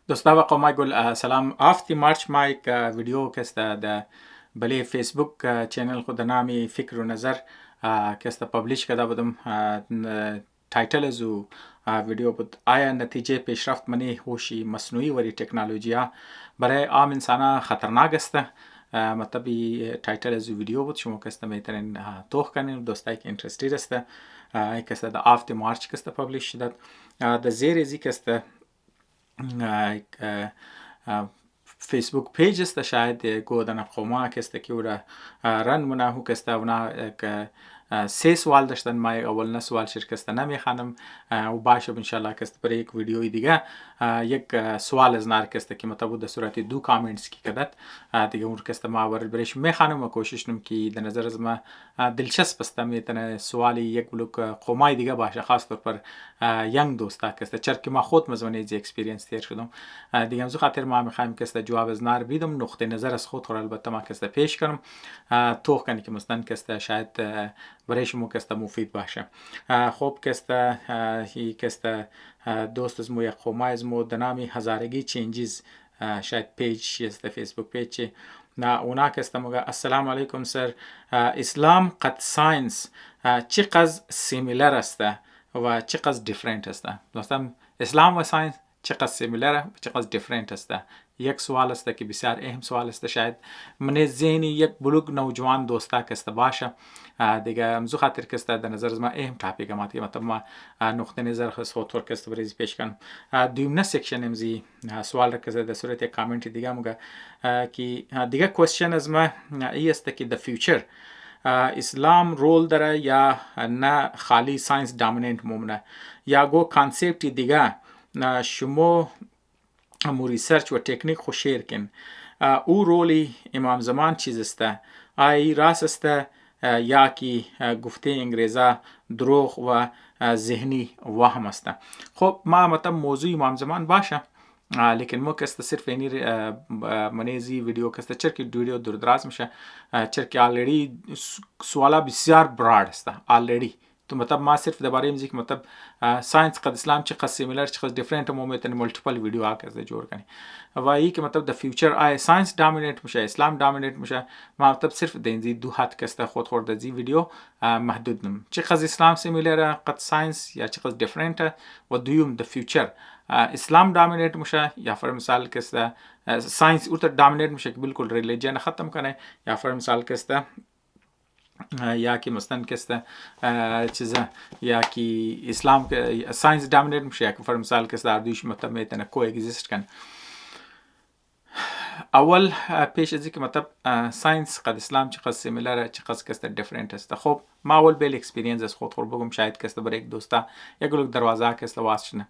دوستا و قومای گل سلام آفتی مارچ ما یک ویدیو که است در بله فیسبوک چینل خود نامی فکر و نظر که است پابلیش کرده بودم. تایتل از او ویدیو بود آیا نتیجه پیشرفت منی هوشی مصنوعی وری تکنولوژی برای عام انسان خطرناک است. مطلب تایتل از ویدیو بود، شما که است میتونین توخ کنین دوستایی که اینترستید است که است در آفتی مارچ که است پابلیش شده. در زیر ازی که است فیسبوک پیج است شاید گودن قوما که است که ورا رن منا هو که است اونا سه سوال داشتن. ما اول نه سوال شرکست نمیخوانم و باشه ان شاء الله که است برای یک ویدیوی دیگه یک سوال از نار که است که مطابق در صورت دو کامنتس کی کدت دیگه اون که است ما ور برش میخوانم و کوشش نم که در نظر از ما دلچسپ است میتونه سوالی یک بلوک قومای دیگه باشه، خاص طور پر ینگ دوستا که است چرا که ما خود مزونه از اکسپریانس تیر شدم دیگه از خاطر ما میخوایم که است جواب از نار بیدم نقطه نظر از خود البته ما که است پیش کنم توخ کنی که مثلا که است شاید برای شما که است مفید باشه. خب که است هی که است دوست از مو یک قومای از مو دنامی هزارگی چینجز شاید پیج است فیسبوک پیج نه اونا که است مگه السلام علیکم سر اسلام قد ساینس چقدر سیمیلر است و چقدر دیفرنت است. مثلا اسلام و ساینس چقدر سیمیلر چقدر دیفرنت است. یک سوال است که بسیار اهم سوال است، شاید من ذهنی یک بلوغ نوجوان دوستا که است باشه دیگه امزو خاطر که است در نظر از ما اهم تاپیک ماتی مطلب ما نقطه نظر خاص خود که است بریز پیش کنم. دویمنه سیکشن امزی سوال را که در صورت کامنت دیگه مگه که دیگه کوشن از ما ای است که د فیوچر اسلام رول داره یا نه خالی ساینس دامیننت مومنه یا گو کانسپت دیگه شما مو ریسرچ و تکنیک خو شیر کن او رولی امام زمان چیز است آیا راست است یا که گفته انگریزا دروغ و ذهنی وهم است. خب ما مطلب موضوع امام زمان باشه لیکن مو که است صرف اینی منیزی ویدیو که است چرکی ویدیو دور دراز میشه چرکی آلریدی سوالا بسیار براد است آلریدی تو مطلب ما صرف درباره این که مطلب ساینس قد اسلام چقدر سیمیلر چقدر دیفرنت مو میتونی مالتیپل ویدیو ها که جور کنی و ای که مطلب د فیوچر آی ساینس دامینیت میشه اسلام دامینیت میشه ما مطلب صرف د این دو حد که است خود خورده زی ویدیو محدود نم چقدر اسلام سیمیلر قد ساینس یا چقدر دیفرنت و دویم د فیوچر اسلام دامینیت میشه یا فر مثال که است ساینس اورت دامینیت میشه که بالکل ریلیجن ختم کنه یا فر مثال که است یا که مثلا که است چیزا یا که اسلام که ساینس دامینیت میشه یا که فر مثال که است در دویش مطلب میتونه کو اگزیست کنه. اول پیش از اینکه مطلب ساینس قد اسلام چقدر سیمیلر چقدر که دیفرنت است. خب ما اول بیل اکسپریانس از خود بگم شاید که برای یک دوستا یک لوک دروازه که است واسه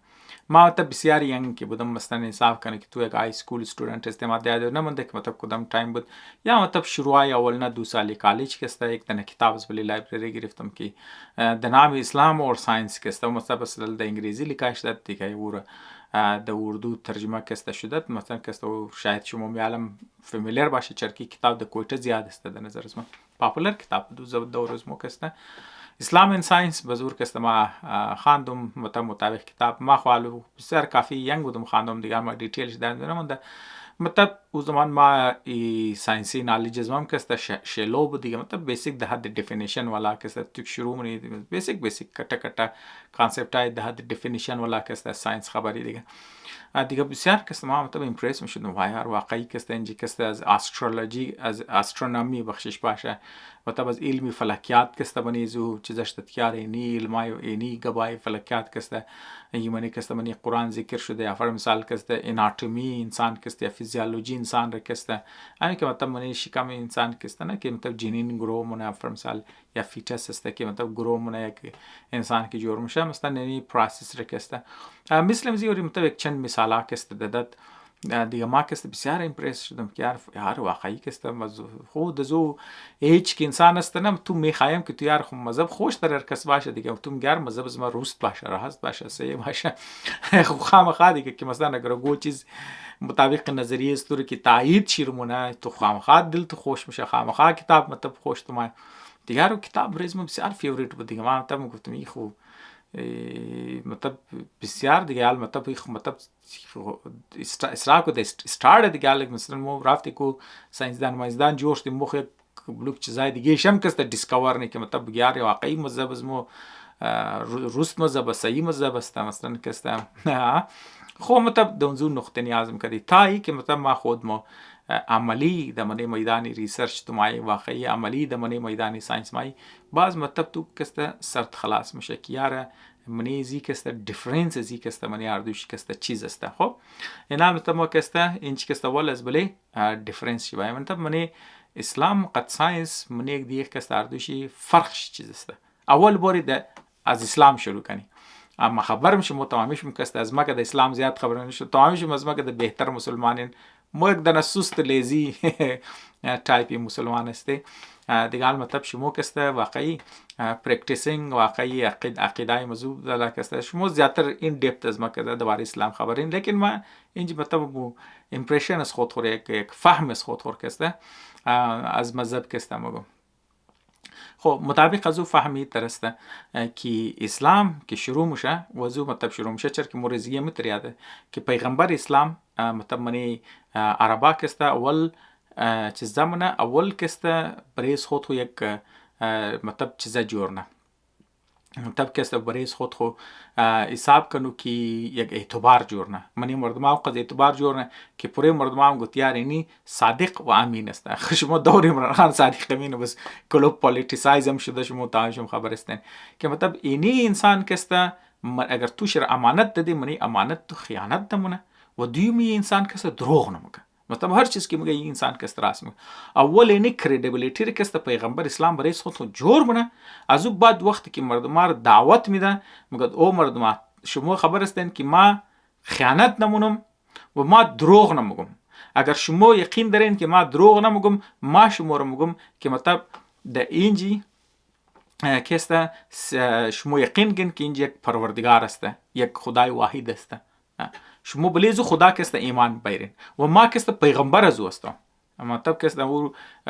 ما مطلب بسیار ینگ که بودم مثلا حساب کنه که تو یک های سکول استودنت است ما دیاد نمونده که مطلب کدام تایم بود یا مطلب شروعای اول نه 2 سالی کالج که است یک دونه کتاب از بلی لایبرری گرفتم که د نام اسلام اور ساینس که است مطلب اصل د انگلیسی لیکاش داد دیگه ور د اردو ترجمه که شده مثلا که شاید شما میعلم فامیلر باشه چرکی کتاب د کویته زیاد است در نظر از من پاپولر کتاب دو روز مو که اسلام ان ساینس بزرگ است ما خواندم مطابق کتاب ما خالو بسیار کافی ینگ بودم خواندم دیگه ما دیتیلش در نمیدونم مطلب او زمان ما ساینسی نالج زمان که است شلو بود دیگه مطلب بیسیک ده حد definition والا که است تو شروع منی بیسیک کټه کانسپت های ده حد definition والا که است ساینس خبری دیگه بسیار که است ما مطلب ایمپرس میشدم وایار واقعی که است انجی که است از استرولوژی از استرونومی بخشش باشه مطلب از علمی فلکیات که است بنیزو چیزش تکیار اینی علمای اینی گبای فلکیات که است یمنی که است منی قرآن ذکر شده یا فر مثال که است اناتومی انسان که است یا فیزیولوژی انسان را که است همین که مطلب منی شکم انسان که است نه که مطلب جنین گرو مونه فر مثال یا فیتس است که مطلب گرو مونه یک انسان که جور میشه مثلا نی پروسس را که است مثل زیوری مطلب چند مثالا که است دادت دیگه ما که است بسیار ایمپرس شدم که یار واقعی که است خود زو هیچ که انسان است نه تو میخوایم که تو یار خو مذهب خوش در کس باشه دیگه تو میگار مذهب از ما روست باشه راست باشه سه باشه خو خامخا دیگه که مثلا اگر گو چیز مطابق نظریه است که تایید شیرمونه تو خامخا دل تو خوش میشه خامخا کتاب مطلب خوش تو ما دیگه رو کتاب ریزم بسیار فیوریت بود دیگه ما هم گفتم این خو مطلب بسیار دیگه حال مطلب اسراق ده استارت دیگه حال مثلا ما رفتی کو ساینسدان مایزدان جوش دی مخ یک بلوک چیزای دیگه شم کست دیسکاور نی که مطلب بیاری واقعی مذهب از مو روست مذهب صحیح مذهب است مثلا کست خو مطلب دونزو نقطه نیازم کردی تایی که مطلب ما خود ما عملی د منی میدانی ریسرچ تو مای واقعی عملی د منی میدانی ساینس مای باز مطلب تو کسته سرت خلاص میشه که یاره منی زی کسته دیفرنس زی کسته منی اردوش کسته چیز است خب اینا مطلب ما کسته اینچ کسته ول از بلی دیفرنس شی مطلب منی اسلام قد ساینس منی یک دیگه کسته اردوشی فرقش چیز است اول باری از اسلام شروع کنی اما خبر میشه متمامیش میکسته از ما که د اسلام زیاد خبر نشد تمامیش از ما که د بهتر مسلمانین مو یک دنه سست لیزی تایپی مسلمان استه دیگه حال مطلب شما کسته واقعی پرکتیسینگ واقعی عقیده موضوع داره کسته شما زیادتر این دیپت از ما که درباره اسلام خبرین لیکن ما اینجا مطلب مو امپریشن از خود خور یک فهم از خود خور کسته از مذهب کسته مگم خب مطابق از او فهمید درسته که اسلام که شروع میشه و از او مطلب شروع میشه چرا که مرزیه متریاده که پیغمبر اسلام مطلب منی عربا کسته اول چیز زمانه اول کسته بریز خود خو یک مطلب چیزا جورنه مطلب کسته بریز خود خو حساب کنو که یک اعتبار جورنه منی مردم هم قد اعتبار جورنه که پوره مردم هم گوتیار اینی صادق و امین است شما دور عمران خان صادق امینه بس کلو پولیتیسایز هم شده شما تاهم خبر استین که مطلب اینی انسان کسته اگر تو شر امانت دادی منی امانت تو خیانت دمونه و دومی انسان کسته دروغ نمکه مطلب هر چیز که میگه این انسان کس راست میگه اول اینی کردیبیلیتی کس پیغمبر اسلام برای خود جور بنه از او بعد وقتی که مردم را دعوت میده میگه او مردم شما خبر هستین که ما خیانت نمونم و ما دروغ نمیگم اگر شما یقین دارین که ما دروغ نمیگم ما شما رو میگم که مطلب د اینجی کسته شما یقین کن که اینجا یک پروردگار است یک خدای واحد است شما بلیزو خدا کسته ایمان بیرین و ما کسته پیغمبر ازو استم مطلب کسته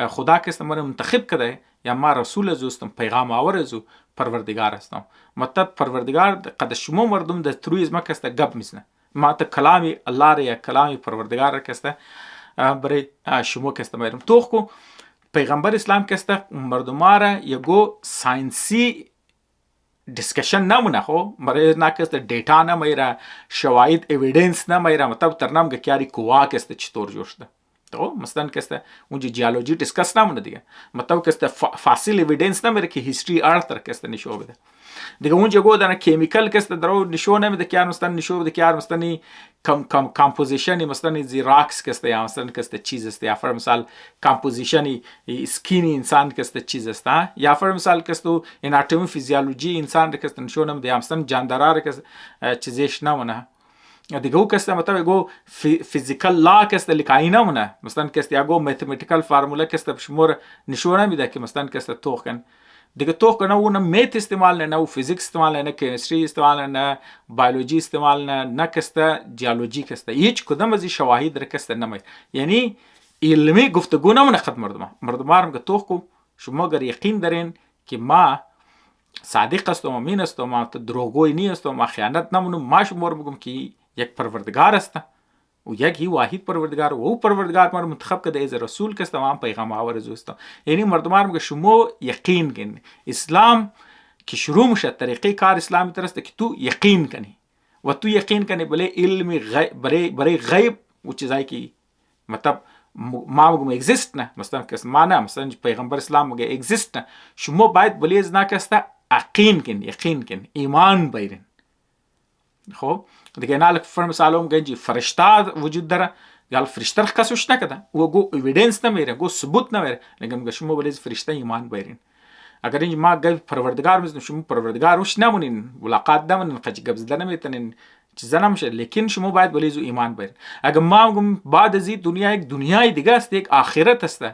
خدا کسته مرا منتخب کده یا ما رسول ازو استم پیغام آور ازو پروردگار استم مطلب پروردگار قد شما مردم د ترویز ما کسته گب میزنه ما تا کلامی الله را یا کلامی پروردگار را کسته برای شما کسته بیرم توخ کو پیغمبر اسلام کسته مردم را یگو ساینسی डिस्कशन नमुना हो मरे ना कस्ते डेटा ना मेरा शवाहिद एविडेंस ना मेरा मतलब तरनाम के क्यारी कुवा कस्ते चितोर जोशता तो मसलन कस्ते उनकी जियोलॉजी डिस्कस ना मुना दिया मतलब कस्ते फासिल एविडेंस ना मेरे की हिस्ट्री अर्थ तर कस्ते निशो बदे दिगा उन जगो दाना केमिकल कस्ते दरो निशो ना में क्या मस्तन निशो बदे क्या मस्तनी composition مثلا زی راکس کسته یا مثلا کسته چیز است یا فرض مثال composition سکینی انسان کسته چیز است یا فرض مثال کستو اناتومی فیزیولوژی انسان کسته نشونم دی مثلا جاندارا کسته چیزش نمونه دیگه او کسته مطلب گو فیزیکال لا کسته لکای نمونه مثلا کسته یا گو ماتماتیکال فرمولا کسته شمور نشونه میده که مثلا کسته توکن دیگه تو کنه اون میت استعمال نه او فیزیکس استعمال نه کیمستری استعمال نه بیولوژی استعمال نه کسته جیولوژی کسته هیچ کدام از این شواهد را کسته نمی یعنی علمی گفتگو نمونه خد مردم که تو کو شما اگر یقین دارین که ما صادق است و امین است و ما دروغگوی نیست و ما خیانت نمونم ما شما رو بگم که یک پروردگار است و یک هی واحد پروردگار و او پروردگار ما منتخب کرده از رسول که تمام پیغام آور است یعنی مردم که شما یقین کن اسلام که شروع میشه طریقه کار اسلامی درسته که تو یقین کنی و تو یقین کنی بله علم برای غیب و چیزایی که مطلب ما میگم اگزیست نه مثلا کس ما نه مثلا پیغمبر اسلام میگه اگزیست نه شما باید بله از نکسته یقین کن ایمان بیرین خب دیگه نالک فرم سالم گنجی فرشته وجود داره یا فرشته کسوش نکده و گو اویدنس نمیره گو ثبوت نمیره لیکن شما بلیز فرشته ایمان بیرین اگر اینج ما گل پروردگار میزنیم شما پروردگار وش نمونین ملاقات نمونین قج قبض نمیتونین چیزا نمیشه لیکن شما باید بلیز ایمان بیرین اگر ما میگم بعد از این دنیا یک دنیای دیگه است یک آخرت است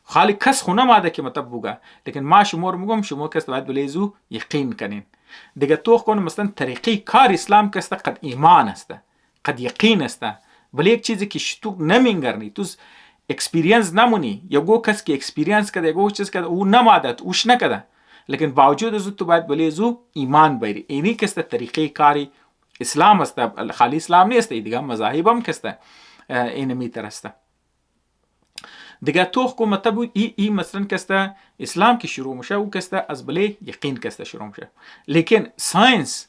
خالی کس خونه ماده که مطلب بوگه لیکن ما شما رو میگم شما کس باید بلیزو یقین کنین دیگه تو کنه مثلا طریقی کار اسلام که است قد ایمان است قد یقین است ولی یک چیزی که تو نمیگرنی تو اکسپریانس نمونی یا گو کس که اکسپریانس کرده گو چیز کرده او نمادت اوش نکده لیکن باوجود از تو باید بلی زو ایمان بیری. اینی کسته طریقه کاری اسلام است، خالی اسلام نیست، دیگه مذاهب هم کسته این میتر است. دیگه تو کو مطلب ای مثلا کسته اسلام که شروع میشه او کسته از بلی یقین کسته شروع میشه. لیکن ساینس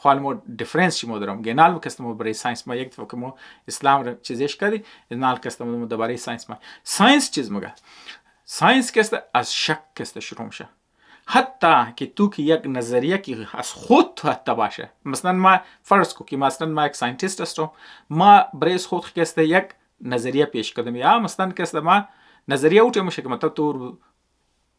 حال ما دیفرنس چی دارم گنال کسته ما برای ساینس ما یک دفعه که ما اسلام رو چیزش کردی نال کسته ما برای ساینس ما ساینس چیز مگه ساینس کسته از شک کسته شروع میشه. حتی که تو که یک نظریه که از خود حتی باشه، مثلا ما فرض کو که مثلا ما یک ساینتیست هستم، ما برای خود کسته یک نظریه پیش کردم یا مثلا کسته ما نظریه اوچه میشه که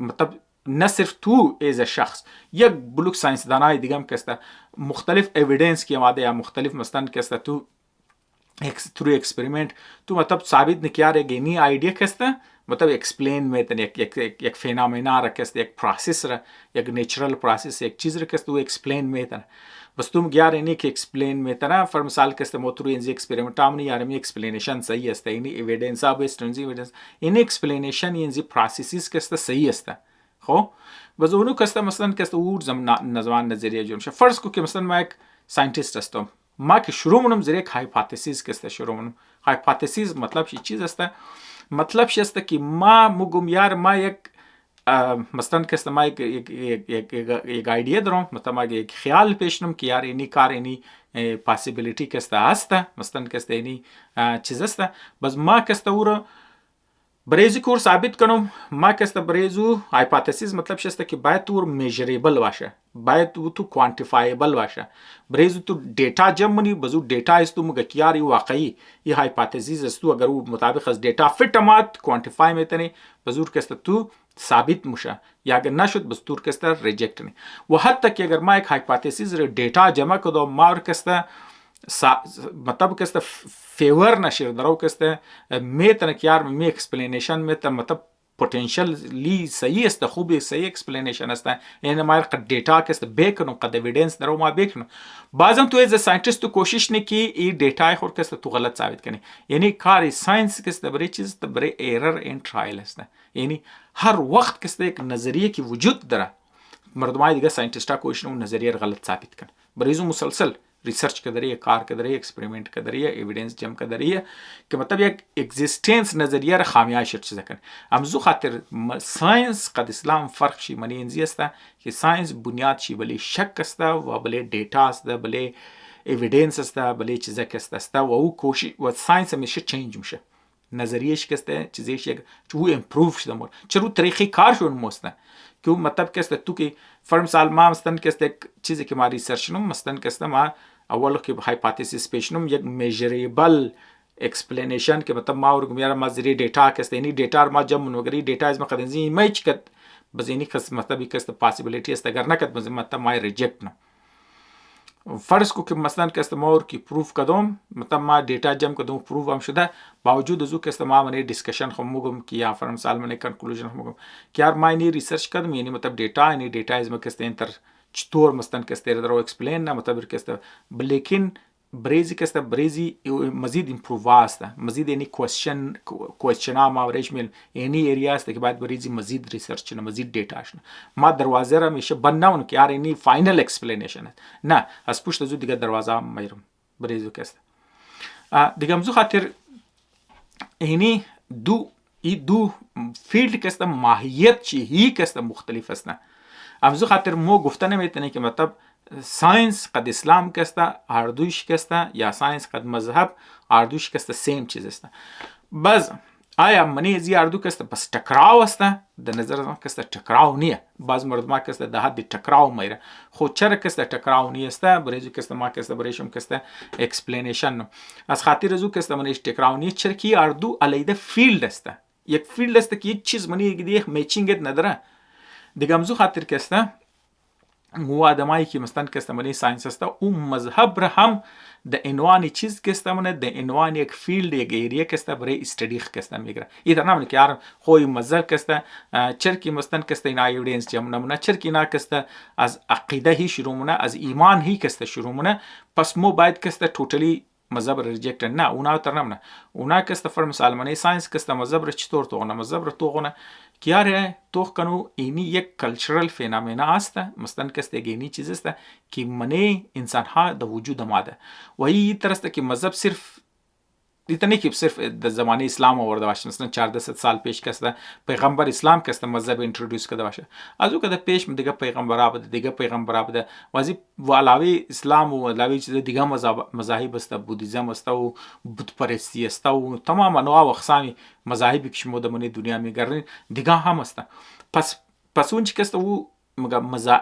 مطلب نه صرف تو ایز شخص یک بلوک ساینس دانای دیگه هم کسته مختلف اویدنس کی ماده یا مختلف مثلا کسته تو through experiment تو مطلب ثابت نکیار گینی آیدیا کسته مطلب एक्सप्लेन میتن یک فینومنا را کسته یک پروسس را یک نیچرال پروسس یک چیز را کسته و एक्सप्लेन میتن بس तुम ग्यार इन्हीं के एक्सप्लेन में तना फॉर मिसाल कस्ते मोतरू इनजी एक्सपेरिमेंट आमनी यार में एक्सप्लेनेशन सही है इन्हीं एविडेंस आ बेस्ड इनजी एविडेंस इन्हीं एक्सप्लेनेशन इनजी प्रोसेसेस कस्ते सही है खो बस उन्हों कस्ते मसलन कस्ते ऊर नजवान नजरिया जो फर्ज को कि मसलन मैं एक साइंटिस्ट हस्ता माँ के शुरू में जरिए हाइपोथेसिस कस्ते शुरू में हाइपोथेसिस मतलब ये चीज़ हस्ता मतलब ये हस्ता कि माँ मुगुम यार माँ एक مثلا کسته ما یک آیدیا دارم، مثلا ما یک خیال پیشنم که یار اینی کار اینی پاسیبیلیتی کسته هسته، مثلا کسته اینی چیز هسته، بس ما کسته او رو برای کور ثابت کنم ما کسته برای زو هایپوتزیس مطلب شسته که باید تو میجریبل باشه، باید تو کوانتیفایبل باشه. برای زو تو دیتا جمع منی بزو دیتا است تو مگه کیاری واقعی این هایپوتزیس است تو اگر او مطابق از دیتا فیت مات کوانتیفای میتنی بزور کسته تو ثابت میشه یا اگر نشد بس تور کسته ریجکت نی. و حتی که اگر ما یک هایپوتزیس رو دیتا جمع کردم ما رو کسته مطلب کسته فیور نشیر درو کسته میتونه که یار می اکسپلینیشن میتونه مطلب پتانسیلی صحیح است، خوبی صحیح اکسپلینیشن است، یعنی ما قد دیتا کسته بکنم قد اویدنس درو ما بکنم. بعضم تو از ساینتیست تو کوشش نکی این دیتا خور کسته تو غلط ثابت کنی، یعنی کاری ساینس کسته برای چیز برای ایرر این ترایل است. یعنی هر وقت کسته یک نظریه کی وجود داره مردمای دیگه ساینتیستا کوشش نو نظریه غلط ثابت کنه. برای زو مسلسل रिसर्च के जरिए कार के जरिए एक्सपेरिमेंट के जरिए एविडेंस जम के जरिए कि मतलब एक एग्जिस्टेंस नजरिया खामिया शर्च सकन हमजू खातिर साइंस कद इस्लाम फर्क शी मनी इंजियस्ता कि साइंस बुनियाद शी बले शक अस्ता व बले डेटा अस्ता बले एविडेंस अस्ता बले चीज़ अस्ता व कोशिश व साइंस हमेशा चेंज मिشه नजरिए शिकस्ते चीज़ें शिक चू इम्प्रूव शदमोर चरू तरीक़े कार शोन मोस्ता क्यों मतलब कैसे तू कि फर्म साल मा मस्तन कैसे चीज़ के मारी रिसर्च नुम मस्तन कैसे मा अव्वल के हाइपोथेसिस पेश नुम एक मेजरेबल एक्सप्लेनेशन के मतलब मा और मेरा मजरी डेटा कैसे इन्हीं डेटा मा जब मनोगरी डेटा इसमें करेंसी इमेज कत बस इन्हीं कस मतलब कैसे पॉसिबिलिटी है अगर ना कत बस मतलब माय रिजेक्ट ना फर्ज को कि मसलन कैसे मोर की प्रूफ कदम मतलब मा डेटा जम कदम प्रूफ हम शुदा बावजूद जो कैसे मा मने डिस्कशन खमुगम किया फर्म साल मने कंक्लूजन खमुगम कि यार मा इन्हीं रिसर्च कदम यानी मतलब डेटा इन्हीं डेटा इसमें कैसे इंटर चतुर मसलन कैसे दरो एक्सप्लेन ना मतलब कैसे लेकिन ब्रेजी कैसे ब्रेजी मजीद इम्प्रूव वास्ता मजीद यानी क्वेश्चन मावरेज में यानी एरियाज के बाद ब्रेजी मजीद रिसर्च ना मजीद डेटा ना मा दरवाजे रा मिशे बनना उनके यार यानी फाइनल एक्सप्लेनेशन है ना अस्पुश तजु दिगा दरवाजा मयरम ब्रेजो कैसे दिगमजु खातिर यानी दो फील्ड कैसे माहियत ची ही कैसे मुख्तलिफ है अमजु खातिर मो गुफ्तने में इतने कि मतलब साइंस कद इस्लाम कस्ता आर्दुश कस्ता या साइंस कद मजहब आर्दुश कस्ता सेम चीज अस्ता बस आया मनी जी आर्दू कस्ता बस टकराव अस्ता द नजर कस्ता टकराव नहीं है बाज मर्दमा कस्ता द हद टकराव मेरा खो चर कस्ता टकराव नहीं अस्ता बरेजु कस्ता मा कस्ता बरेशम कस्ता एक्सप्लेनेशन अस खातिर रजू कस्ता मनी टकराव नहीं चर की आर्दू अलैदा फील्ड अस्ता एक फील्ड अस्ता की चीज मनी एक मैचिंग नदरा दिगमजु खातिर कस्ता هو آدمایی که مثلا کستمانی ساینس است اون مذهب را هم د عنوان چیز کستمونه د عنوان یک فیلد یک ایریا کسته برای استدیخ کستم میگره ایده نامونه که یار خوی مذهب کسته چرکی مثلا کسته اینا ایویدنس جمع نمونه چرکی اینا کسته از عقیده هی شروع مونه از ایمان هی کسته شروع مونه پس مو باید کسته توتلی مذهب ریجکت نه اونا ترنمنا اونا کست فرم سالمانی ساینس کست مذهب رو چطور توغنه مذهب رو توغنه که توخ کنو اینی یک کلچرال فینامنا است مثلا کست اینی چیز است که منه انسان ها د وجود ماده و این ترسته که مذهب صرف دیتنی که صرف در زمان اسلام آورده باشه مثلا 1400 سال پیش کسته پیغمبر اسلام کسته مذهب اینترودیوس کرده باشه از او که پیش دیگه پیغمبرا بوده دیگه پیغمبرا بوده و علاوه اسلام و علاوه چیز دیگه مذاهب است بودیزم است و بت پرستی است و تمام انواع و اقسام مذاهبی که شما در دنیا میگردین دیگه هم است پس اون چی کسته او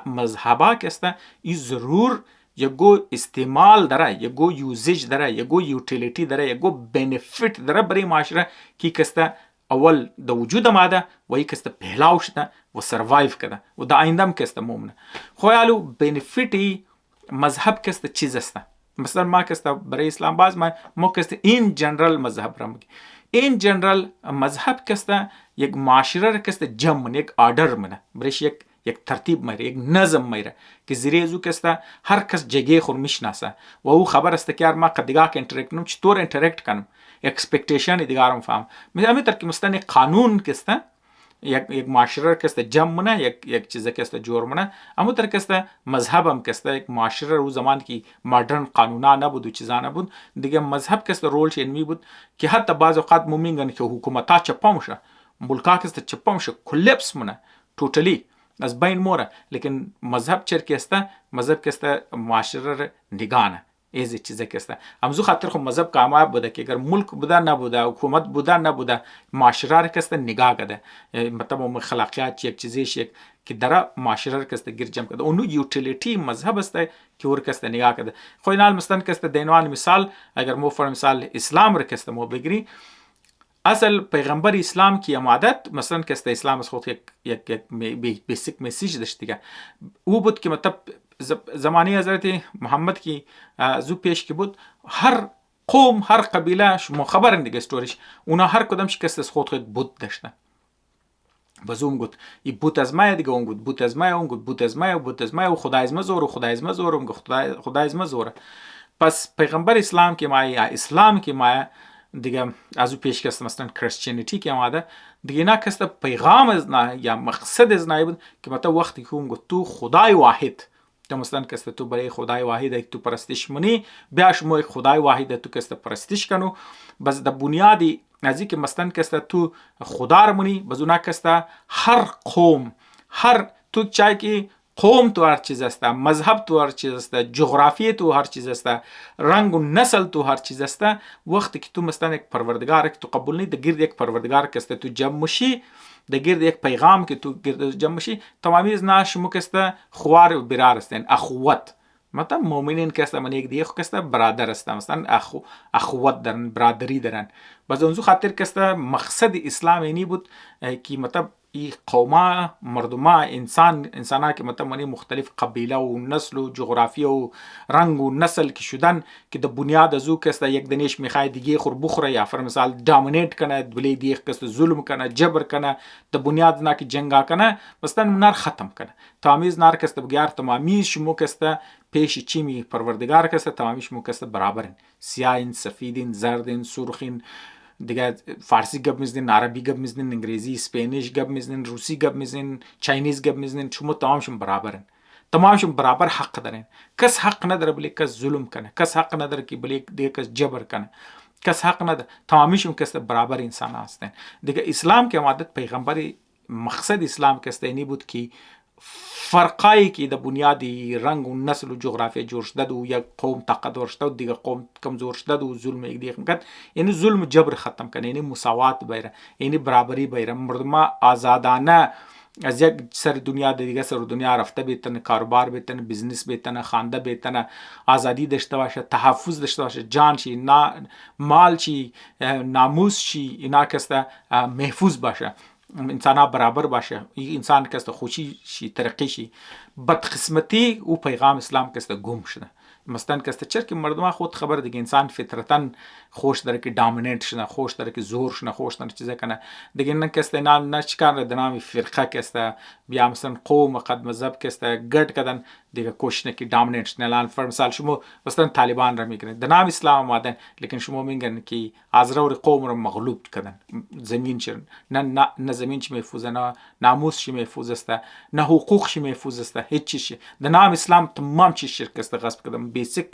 مذهبا کسته این ضرور یگو استعمال داره یگو یوزیج داره یگو یوتیلیتی داره یگو بینفیت داره برای معاشره که کسته اول د وجود ماده و ای کسته پهلاو شده و سروایف کده و دا آیندم کسته مومنه خویالو بینفیتی مذهب کسته چیز است مثلا ما کسته برای اسلام باز ما کسته این جنرال مذهب را میگی این جنرال مذهب کسته یک معاشره کسته جمع یک آرڈر منه برایش یک ترتیب میره یک نظم میره که زیر ازو کسته هر کس جگه خور میشناسه و او خبر است که ما دیگه که انترکت کنم چطور انترکت کنم اکسپکتیشن دیگه رو فهم مثلا که مثلا قانون کسته یک معاشره کسته جمع منه یک چیز کسته جور منه اما تر کسته مذهب هم کسته یک معاشره رو زمان کی مدرن قانونا نبود و چیزا نبود دیگه مذهب کسته رولش اینمی بود که حتی بعض اوقات مومینگن که حکومتا چپا میشه ملکا کسته چپا میشه کلپس منه توتالی از بین موره لیکن مذهب چر کسته مذهب کسته معاشره نگانه ایزی چیزه کسته امزو خاطر خو مذهب کامیاب بوده که اگر ملک بوده نبوده حکومت بوده نبوده معاشره کسته نگاه کده مطلب اون خلاقیات یک چیزیش یک که در معاشره کسته گیر جمع کده اونو یوتیلیتی مذهب است که ور کسته نگاه کده خو اینال مثلا کسته دینوان مثال اگر مو فر مثال اسلام رو کسته مو بگیری اصل پیغمبر اسلام کی عادت مثلا کسته اسلام از خود یک بیسیک میسیج داشت دیگه او بود که مطلب زمانی حضرت محمد کی زو پیش کی بود هر قوم هر قبیله شما خبرن دیگه استوریش اونا هر کدامش کسته از خود بود داشتن بازم گفت این بوت از ما دیگه اون گفت بوت از ما اون گفت بوت از ما و بوت از ما و خدای از ما زور و خدای از ما زور و خدای از ما زور پس پیغمبر اسلام کی ما اسلام کی ما دیگه از او پیش کسته مثلا کریسچنیتی که آمده دیگه نه کسته پیغام از نه یا مقصد از نه بود که مثلا وقتی که اون گفت تو خدای واحد تو مثلا کسته تو برای خدای واحد تو پرستش منی بیا شما خدای واحد تو کسته پرستش کنو بس د بنیادی ازی که مثلا کسته تو خدا رو منی بزونا کسته هر قوم هر تو چای که قوم تو هر چیز است مذهب تو هر چیز است جغرافی تو هر چیز است رنگ و نسل تو هر چیز است وقتی که تو مثلا یک پروردگار که تو قبول نی د گرد یک پروردگار که است تو جمع مشی د گرد یک پیغام که تو گرد جمع مشی تمامی از ناشمو که است خوار و برار است اخوت مثلا مؤمنین که است من یک دیگه که است برادر است مثلا اخوت درن برادری درن باز اونجا خاطر که است مقصد اسلام اینی بود که مطلب ای قوما مردما انسانا که مطلب منی مختلف قبیله و نسل و جغرافیه و رنگ و نسل که شدن که د بنیاد از او کسته یک دنیش میخوای دیگه خور بخوره یا فر مثال دامینیت کنه بلی دیگه کسته ظلم کنه جبر کنه د بنیاد نه که جنگا کنه مثلا نار ختم کنه تامیز نار کسته بگیار تمامی شمو کسته پیش چیمی پروردگار کسته تمامی شمو کسته برابرین سیاهین سفیدین زردین سرخین دیگه فارسی گپ میزنین عربی گپ میزنین انگلیسی اسپانیش گپ میزنین روسی گپ میزنین چاینیز گپ میزنین شما تمامشون برابرن تمامشون برابر حق دارن کس حق نداره بلی کس ظلم کنه کس حق نداره که بلی دیگه کس جبر کنه کس حق نداره تمامیشون کس برابر انسان هستن دیگه اسلام که عادت پیغمبری مقصد اسلام کسته اینی بود که فرقایی که د بنیادی رنگ و نسل و جغرافیا جور شده و یک قوم طاقتور شده و دیگه قوم کمزور شده و ظلم یک دیگه میکرد یعنی ظلم جبر ختم کنه یعنی مساوات بیره یعنی برابری بیره مردم آزادانه از یک سر دنیا دیگه سر دنیا رفته بیتن کاروبار بیتن بیزنس بیتن خانده بیتن آزادی داشته باشه تحفظ داشته باشه جان چی مال چی ناموس چی اینا کسته محفوظ باشه انسان ها برابر باشه انسان کسته خوشی شی ترقی شی بدقسمتی او پیغام اسلام کسته گم شده مثلا کسته چرا که مردم خود خبر دیگه انسان فطرتا خوش داره که دامیننت شدن، خوش داره که زور شدن، خوش داره چیزا کنه دیگه. نه کسته نه چیکار د نامی فرقه کسته بیا مثلا قوم قد مذهب کسته گرد کردن دیگه کوشش که دامیننت شدن. الان فر مثال شما مثلا طالبان را میگن د نام اسلام آمدن لیکن شما میگن که از رو قوم رو مغلوب کردن، زمین چر نه زمین چی محفوظه، نه ناموس چی محفوظ است، نه حقوق چی محفوظ است، هیچ چیزی د نام اسلام تمام چیز شرک است غصب کردن. بیسیک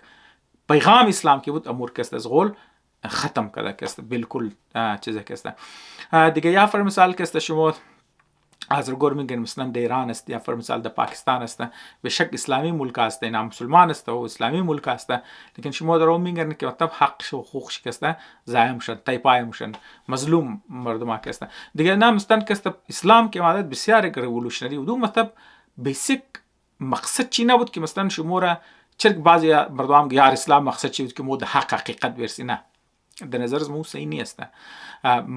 پیغام اسلام که بود امور کست از غول ختم کرده کست بالکل چیزی کست دیگه. یا فر مثال کست شما از رگور میگن مثلا د ایران است یا فر مثال د پاکستان است، به شک اسلامی ملک است، اینا مسلمان است و اسلامی ملک است، لیکن شما در اون میگن که مطلب حق و حقوق شکسته ضایع میشن، تایپای میشن، مظلوم مردم کسته دیگه. نه مثلا کست اسلام که عادت بسیار ریولوشنری و دو مطلب بیسیک مقصد چی نبود که مثلا شما را چرک بعضی مردم یار اسلام مقصد چی بود که مو د حق حقیقت برسی. نه در نظر مو صحیح نیست.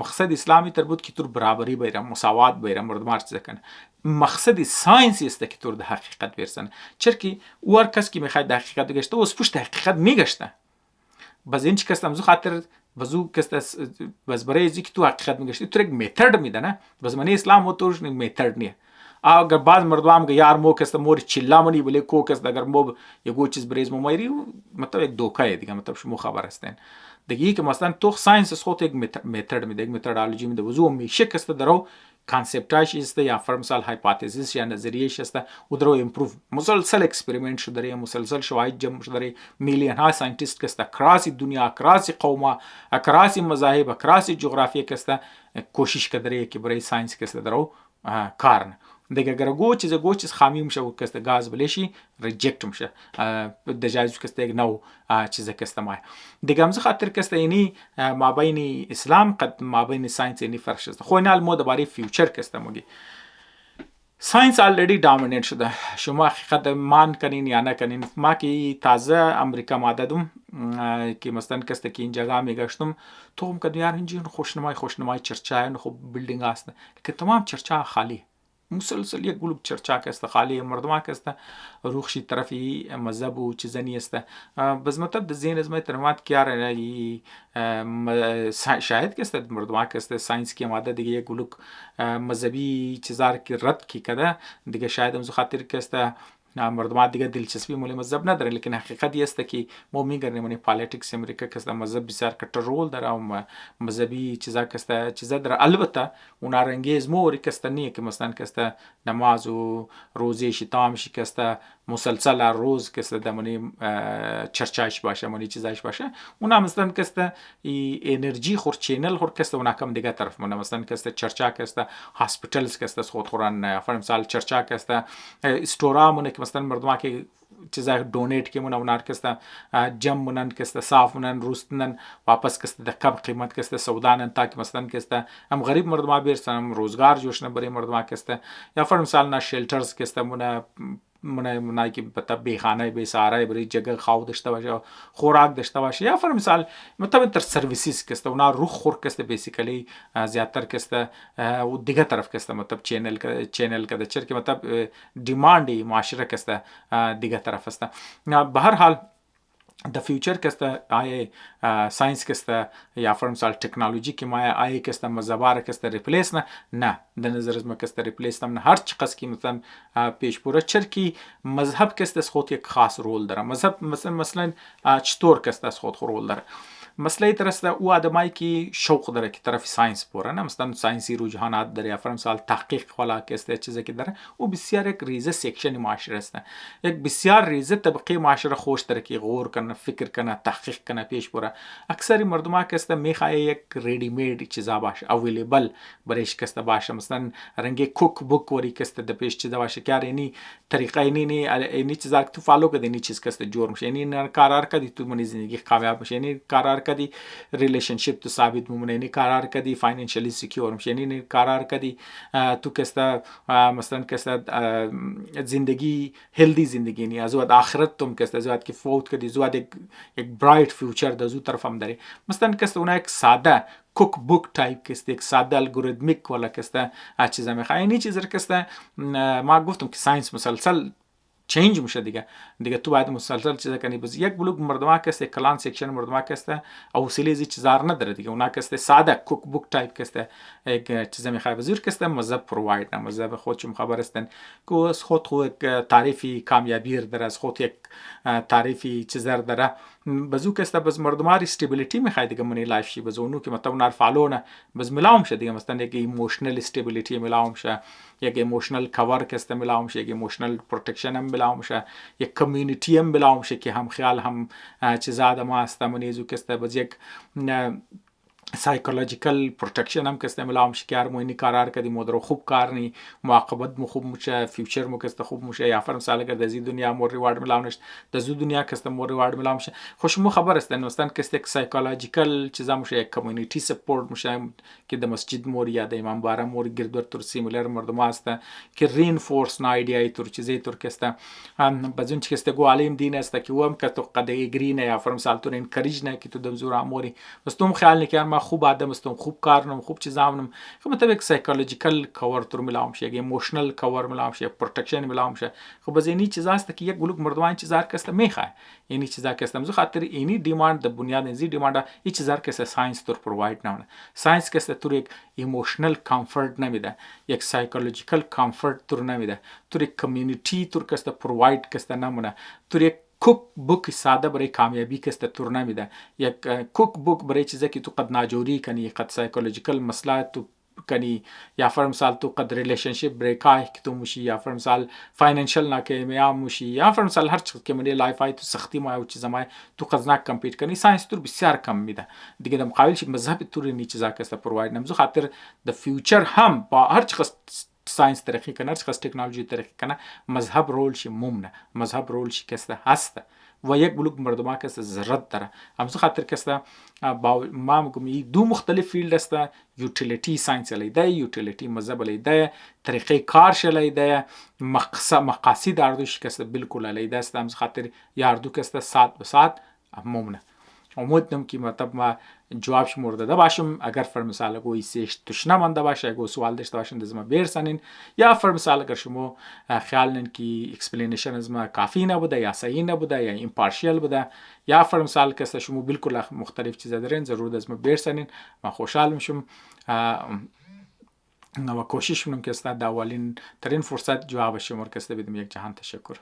مقصد اسلامی تر بود که تر برابری بیره، مساوات بیره، مردم چیز کنه. مقصد ساینسی است که تر د حقیقت برسن. چرکی ور کس که میخواد د حقیقت بگشته و پشت حقیقت میگشته. باز این چی کستم زو خاطر بازو کست باز برای ازی که تو حقیقت میگشتی تو یک میترد میده نه. باز من اسلام و توش میترد نیه. اگر بعض مردم یار مو کست مور چلا منی بله کو کست اگر مو یگو چیز بریز مو مایری مطلب یک دوکایه دیگه، مطلب شما خبر هستین دیگه که مثلا تو ساینس خود یک میتد میده، یک میتدولوژی میده وضو میشه کست درو کانسپتاش است یا فر مثال هایپوتزیس یا نظریه است و درو امپروو مسلسل اکسپریمنت شو داره، مسلسل شواهد جمع شو داره، میلیون ها ساینتیست کست اکراس دنیا، اکراس قوم، اکراس مذاهب، اکراس جغرافیه کست کوشش کردره که برای ساینس کست درو کارن دیگه. اگر گو چیز خامی میشه کست گاز بلشی ریجکت میشه د جایز کست یک نو چیز کست ما دیگه. همز خاطر کست اینی ما بین اسلام قد ما بین ساینس اینی فرق شده. خو اینا المو درباره فیوچر کست موگی ساینس آلریدی دامینیت شده. شما حقیقت مان کنین یا نکنین. ما که تازه امریکا ماددم که مثلا کست که این جگه میگشتم تو هم که یار اینجا خوشنمای چرچای خب بیلدینگ است که تمام چرچا خالی، مسلسل یک گلوب چرچا کسته خالی، مردم کسته روخشی طرفی مذهب و چیزا نیسته. بس مطلب د ذهن از ما ترمات کیار شاید کسته مردم کسته ساینس کی ماده دیگه یک گلوک مذهبی چیزار کی رد کی کده دیگه شاید امزو خاطر کسته مردم دیگه دلچسپی مولی مذهب نداره. لیکن حقیقت است که ما میگرنیم منی پالیتیکس امریکا کسته مذهب بسیار کتر رول داره و مذهبی چیزا کسته چیزا داره. البته اون انگیز موری کسته نیه که مثلا کسته نماز و روزه شتام شی کسته مسلسل روز کسته دمونی چرچایش باشه منی چیزایش باشه. اونا مثلا کسته انرژی خور چینل خور کسته اونا کم دیگه طرف مونه مثلا کسته چرچا کسته هاسپیتالز کسته خود خورن فرم سال چرچا کسته استورا مونه که مثلا مردم که چیزا دونیت که مونه اونار کسته جم مونن کسته صاف مونن روستنن واپس کسته د کم قیمت کسته سودانن تا که مثلا کسته هم غریب مردم بیرسن هم روزگار جوشنه برای مردم کسته یا فرم سال نه شلترز کسته مونه منای که بتا بیخانه بیساره برای جگه خاو داشته باشه، خوراک داشته باشه یا فر مثال مطلب تر سرویسیز کسته اونا روح خور کسته بیسیکلی زیادتر کسته و دیگه طرف کسته مطلب چینل کده چرا که مطلب دیماندی معاشره کسته دیگه طرف است. به هر حال د فیوچر کسته آیه ساینس کسته یا فر مثال ټکنالوژي کې ما آیه کسته مزبار کسته ریپلیس نه د نظر از ما کسته ریپلیس هم نه هر چی قص کی مثلا پیش پوره چرکی مذهب کسته خود یک خاص رول داره. مذهب مثلا چطور کسته خود رول داره مسئله درسته او آدمایی که شوق داره که طرف ساینس پوره نه مثلا ساینسی رجحانات داره یا فرم سال تحقیق والا کسته چیزی که داره او بسیار یک ریزه سیکشن معاشره است، یک بسیار ریزه طبقه معاشره خوش داره که غور کنه، فکر کنه، تحقیق کنه، پیش بره. اکثر مردم کسته میخواه یک ریدی میډ چیزا باشه اویلیبل برایش کسته باشه، مثلا رنگ کوک بوک وری کسته د پیش چیزا باشه که اینی طریقه اینی چیزا تو فالو کردی اینی چیز کسته جور میشه، اینی قرار کردی تو منی زندگی کامیاب میشه، اینی قرار کدی ریلیشنشپ تو ثابت ممونه، یعنی قرار کدی فاینانشلی سکیور میشه، یعنی قرار کدی تو کسته مثلا کسته زندگی هلدی زندگی یعنی از وقت آخرت تم کسته از وقت که فوت کدی از وقت یک برایت فیوچر دزو طرف هم داره. مثلا کسته اون یک ساده کوک بوک تایپ کسته یک ساده الگوریتمیک ولا کسته چیزا میخواد اینی چیز کسته ما گفتم که ساینس مسلسل چینج میشه دیگه تو باید مسلسل چیزا کنی. بس یک بلوک مردم کسته کلان سیکشن مردم کسته حوصله زی چیزار نداره دیگه. اونا کسته ساده کوک بوک تایپ کسته یک چیزا میخواد بزرگ کسته مذهب پروواید نه مذهب خودشون خبر هستن که از خود تعریفی کامیابی در از خود یک تعریفی چیزار داره بزو کسته بس مردم ها استابیلیتی میخواد دیگه منی لایف شی بزو اونو که مثلا اونار فالونه بس ملاوم شه دیگه مثلا یک ایموشنال استابیلیتی ملاوم شه یک ایموشنال کاور کسته ملاوم شه یک ایموشنال پروتکشن هم ملاوم شه یک کمیونیتی هم ملاوم شه که هم خیال هم چیزا آدم هسته منیزو کسته بس یک سایکولوژیکال پروتکشن هم کسته ملاوم شه که هر موینی کارار کدی مدرو خوب کار نی مراقبت مو خوب میشه فیوچر مو کسته خوب میشه یا فرم سال اگر دزی دنیا مور ریوارد ملاونش دزو دنیا کسته مور ریوارد ملاوم شه خوش مو خبر است نوستن کسته سایکولوژیکال چیزا میشه یک کمیونیتی سپورت میشه که د مسجد مور یا د امام بارا مور گردور تر سیمولر مردم هسته که رینفورس نا ایدیا تر چیزی تر کسته بزن کسته گو علیم دین است که وام که تو قد گرین یا فرم سال تو انکریج نه که تو دم زور اموری بس توم خیال نکر ما خوب آدم استم خوب کار نم خوب چیزا منم خب مطلب یک سایکولوژیکال کاور تر ملاوم شه یک ایموشنال کاور ملاوم شه پروتکشن ملاوم شه خب بس اینی چیزا است که یک گلوک مردمان چیزا کسته میخواد اینی چیزا کسته مزو خاطر اینی دیماند د بنیاد ازی دیماند ای چیزا کسته ساينس تر پروواید نه ساينس کسته تر یک ایموشنال کامفورت نمیده یک سایکولوژیکال کامفورت تر نمیده تر یک کمیونیتی تر کسته پروواید کسته نمونه تر یک کوک بوک ساده برای کامیابی کسته تر نمیده یک کوک بوک برای چیزا که تو قد ناجوری کنی قد سایکولوژیکال مسئله تو کنی یا فرض مثال تو قد ریلیشنشپ بریکای که تو موشی یا فرض مثال فاینانشل ناکامی موشی یا فرض مثال هر چیز که منی لایف های تو سختی ما او چیزا ما تو خزناک کمپیت کنی ساينس تر بسیار کم میده دیگه د مقابل شي مذهب تر نی چیزا کسته پروواید نمزو خاطر د فیوچر هم با هر چیز ساينس ترقی کنه هر چیز تکنولوژی ترقی کنه مذهب رول شي ممنه مذهب رول شي کسته هسته و یک بلوک مردم کسته ضرورت داره همزو خاطر کسته با ما میگم دو مختلف فیلد است یوتیلیتی ساينس لیده یوتیلیتی مذهب لیده طریقه کارش لیده مقاصد اردوش کسته بالکل لیده است همزو خاطر یاردو کسته ساعت به ساعت ممنه امیدم که مطلب ما جوابش مورد داده باشم اگر فر مثال گویی سیش تشنه مانده باشه اگه سوال داشته باشین دزما برسانین یا فر مثال اگر شما خیال نین که اکسپلینیشن از ما کافی نبوده یا صحیح نبوده یا ایمپارشیل بوده یا فر مثال که شما بالکل مختلف چیزا دارین ضرور دزما برسانین ما خوشحال میشم و کوشش میکنم که استاد اولین ترین فرصت جواب شما رو که بدم یک جهان تشکر